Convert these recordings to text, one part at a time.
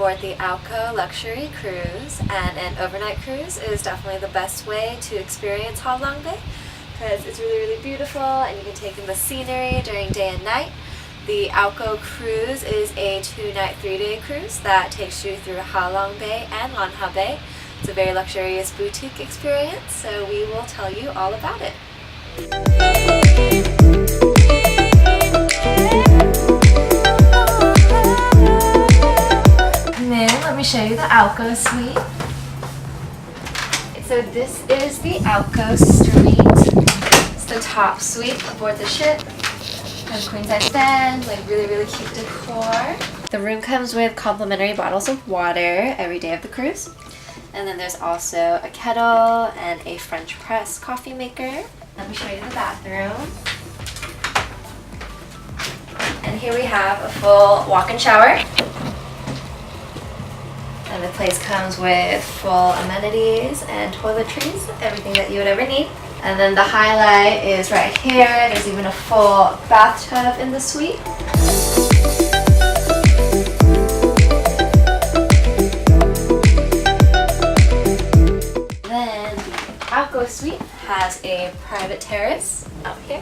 aboard the Alco luxury cruise, and an overnight cruise is definitely the best way to experience Ha Long Bay because it's really beautiful and you can take in the scenery during day and night. The Alco cruise is a 2-night, 3-day cruise that takes you through Ha Long Bay and Lan Ha Bay. It's a very luxurious boutique experience, so we will tell you all about it. Come in, let me show you the Alco suite. So this is the Alco suite. It's the top suite aboard the ship. Has a queen size bed, like really cute decor. The room comes with complimentary bottles of water every day of the cruise. And then there's also a kettle and a French press coffee maker. Let me show you the bathroom. And here we have a full walk-in shower. And the place comes with full amenities and toiletries, everything that you would ever need. And then the highlight is right here. There's even a full bathtub in the suite. Then the Alco suite has a private terrace out here.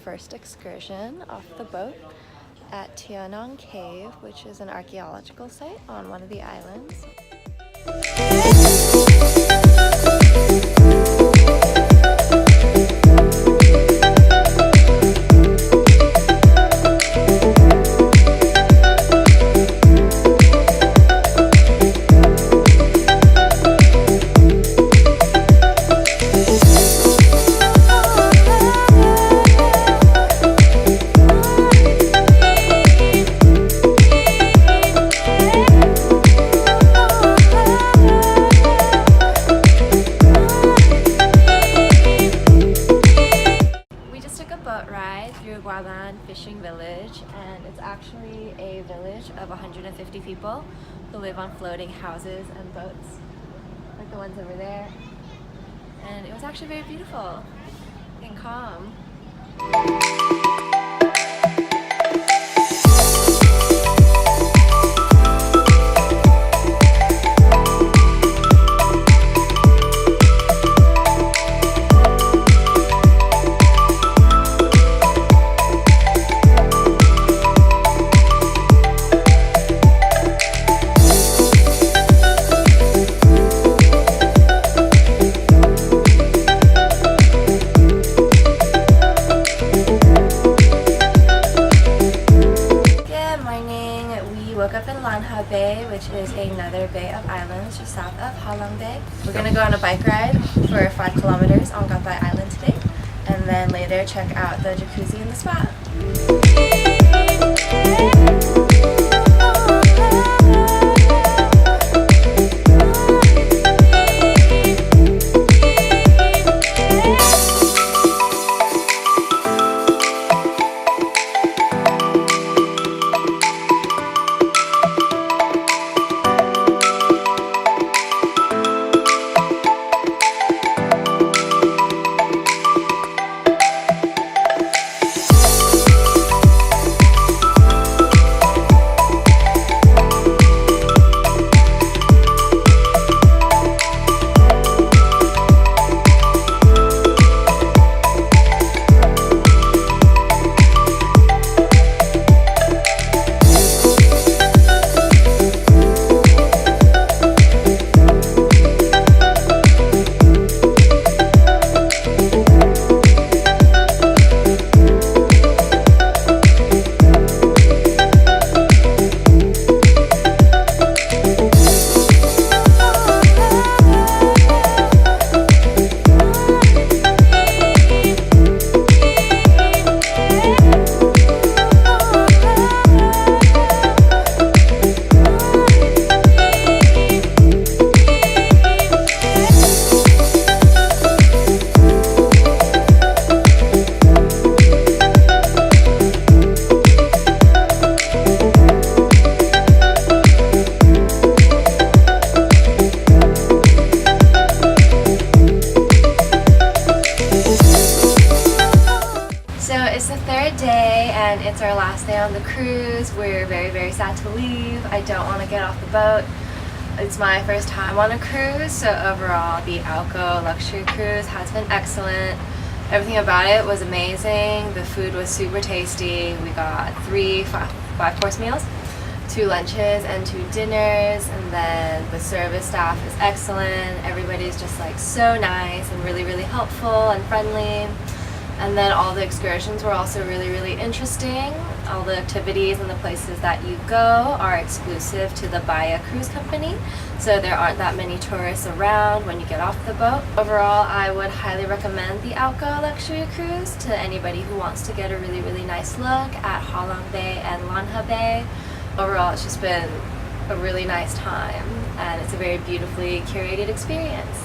First excursion off the boat at Tianong Cave, which is an archaeological site on one of the islands. Cua Van Fishermen Village, and it's actually a village of 150 people who live on floating houses and boats, like the ones over there. And it was actually very beautiful and calm. Woke up in Lan Ha Bay, which is another bay of islands just south of Ha Long Bay. We're gonna go on a bike ride for 5 kilometers on Gattai Island today, and then later check out the jacuzzi and the spa. third day and it's our last day on the cruise. We're very sad to leave. I don't want to get off the boat. It's my first time on a cruise, so overall the Alco luxury cruise has been excellent. Everything about it was amazing. The food was super tasty. We got 3 5-course meals, 2 lunches and 2 dinners, and then the service staff is excellent. Everybody's just like so nice and really helpful and friendly. And then all the excursions were also really interesting. All the activities and the places that you go are exclusive to the Bahia Cruise Company, so there aren't that many tourists around when you get off the boat. Overall, I would highly recommend the Alco Luxury Cruise to anybody who wants to get a really nice look at Ha Long Bay and Lanha Bay. Overall, it's just been a really nice time, and it's a very beautifully curated experience.